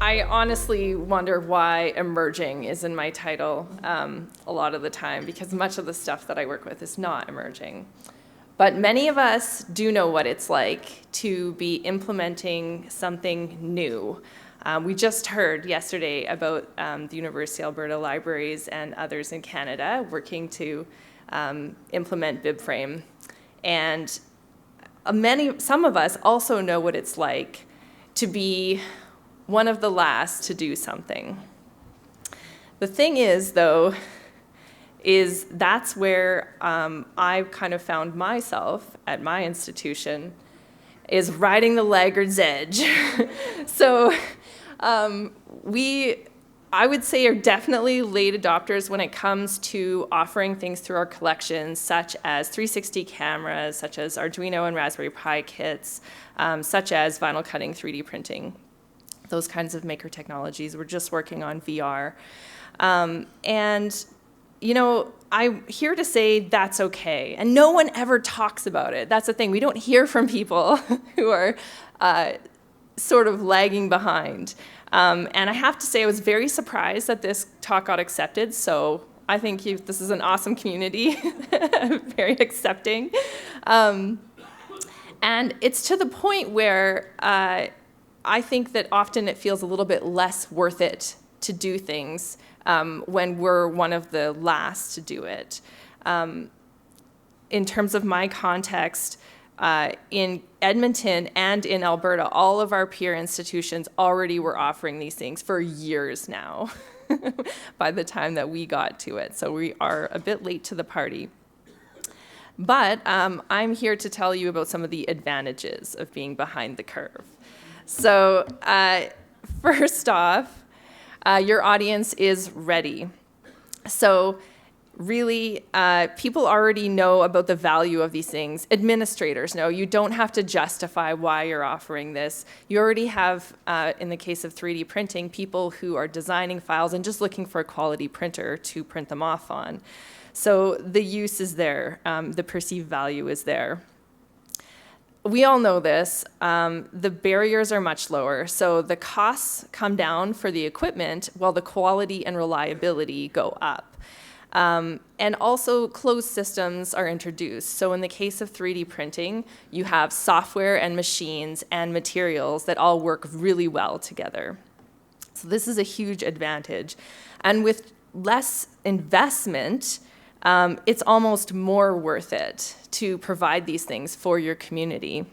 I honestly wonder why emerging is in my title a lot of the time, because much of the stuff that I work with is not emerging. But many of us do know what it's like to be implementing something new. We just heard yesterday about the University of Alberta Libraries and others in Canada working to implement BibFrame. And some of us also know what it's like to be one of the last to do something. The thing is, though, is that's where I've kind of found myself at my institution, is riding the laggard's edge. So I would say, are definitely late adopters when it comes to offering things through our collections, such as 360 cameras, such as Arduino and Raspberry Pi kits, such as vinyl cutting, 3D printing, those kinds of maker technologies. We're just working on VR. And, you know, I'm here to say that's okay. And no one ever talks about it. That's the thing. We don't hear from people who are sort of lagging behind. And I have to say, I was very surprised that this talk got accepted. So I think this is an awesome community, very accepting. And it's to the point where I think that often it feels a little bit less worth it to do things when we're one of the last to do it. In terms of my context, in Edmonton and in Alberta, all of our peer institutions already were offering these things for years now by the time that we got to it. So we are a bit late to the party. But I'm here to tell you about some of the advantages of being behind the curve. So first off, your audience is ready. So really, people already know about the value of these things. Administrators know. You don't have to justify why you're offering this. You already have, in the case of 3D printing, people who are designing files and just looking for a quality printer to print them off on. So the use is there. The perceived value is there. We all know this. The barriers are much lower. So the costs come down for the equipment while the quality and reliability go up. And also closed systems are introduced. So in the case of 3D printing, you have software and machines and materials that all work really well together. So this is a huge advantage. And with less investment, it's almost more worth it to provide these things for your community,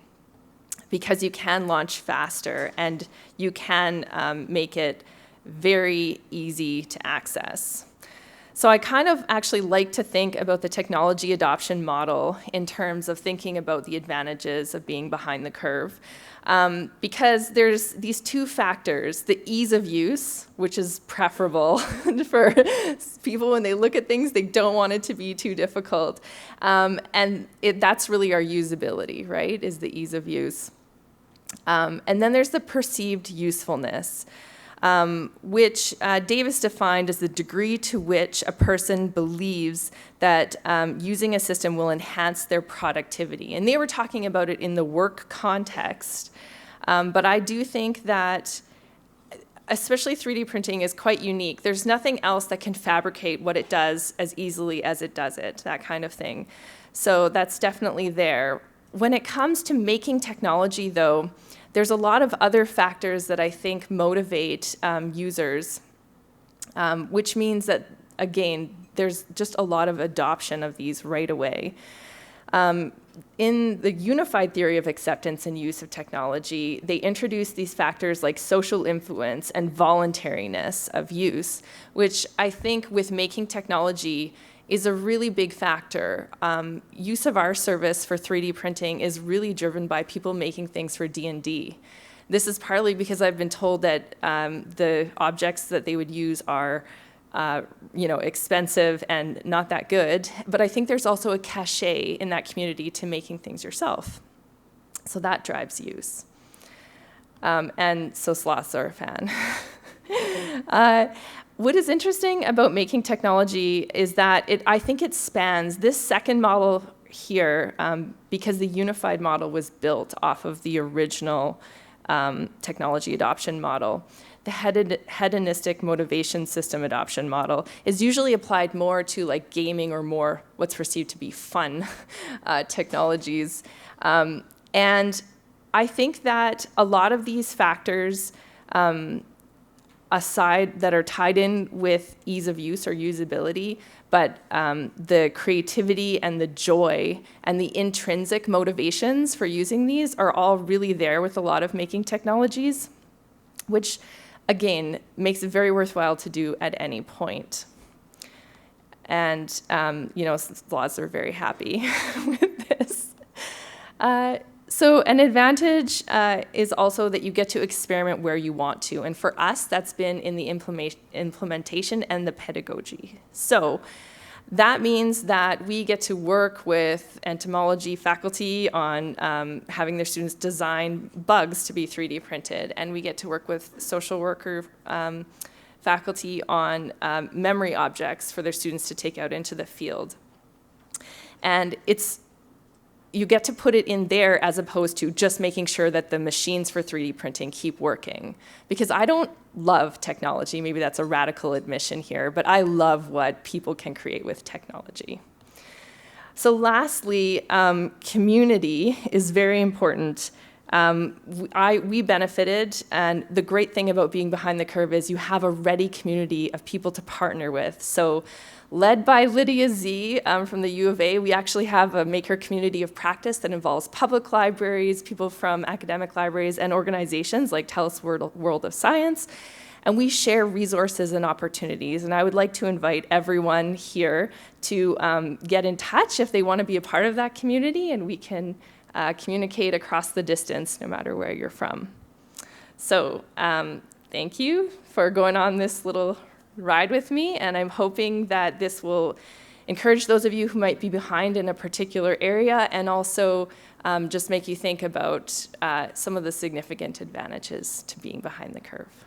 because you can launch faster and you can make it very easy to access. So I kind of actually like to think about the technology adoption model in terms of thinking about the advantages of being behind the curve. Because there's these two factors: the ease of use, which is preferable for people when they look at things, they don't want it to be too difficult. And that's really our usability, right, is the ease of use. And then there's the perceived usefulness, which Davis defined as the degree to which a person believes that using a system will enhance their productivity. And they were talking about it in the work context. But I do think that especially 3D printing is quite unique. There's nothing else that can fabricate what it does as easily as it does it, that kind of thing. So that's definitely there. When it comes to making technology, though, there's a lot of other factors that I think motivate users, which means that, again, there's just a lot of adoption of these right away. In the unified theory of acceptance and use of technology, they introduce these factors like social influence and voluntariness of use, which I think with making technology is a really big factor. Use of our service for 3D printing is really driven by people making things for D&D. This is partly because I've been told that the objects that they would use are expensive and not that good, but I think there's also a cachet in that community to making things yourself. So that drives use. And so sloths are a fan. What is interesting about making technology is that I think it spans this second model here, because the unified model was built off of the original technology adoption model. the hedonistic motivation system adoption model is usually applied more to like gaming or more what's perceived to be fun technologies. And I think that a lot of these factors aside that are tied in with ease of use or usability, but the creativity and the joy and the intrinsic motivations for using these are all really there with a lot of making technologies, which again makes it very worthwhile to do at any point. And Sloths are very happy with this. So an advantage is also that you get to experiment where you want to. And for us, that's been in the implementation and the pedagogy. So that means that we get to work with entomology faculty on having their students design bugs to be 3D printed. And we get to work with social worker faculty on memory objects for their students to take out into the field. And you get to put it in there as opposed to just making sure that the machines for 3D printing keep working. Because I don't love technology, maybe that's a radical admission here, but I love what people can create with technology. So lastly, community is very important. We benefited, and the great thing about being behind the curve is you have a ready community of people to partner with. So led by Lydia Z from the U of A, we actually have a maker community of practice that involves public libraries, people from academic libraries, and organizations like TELUS World of Science. And we share resources and opportunities. And I would like to invite everyone here to get in touch if they want to be a part of that community, and we can communicate across the distance no matter where you're from. So thank you for going on this little ride with me, and I'm hoping that this will encourage those of you who might be behind in a particular area, and also just make you think about some of the significant advantages to being behind the curve.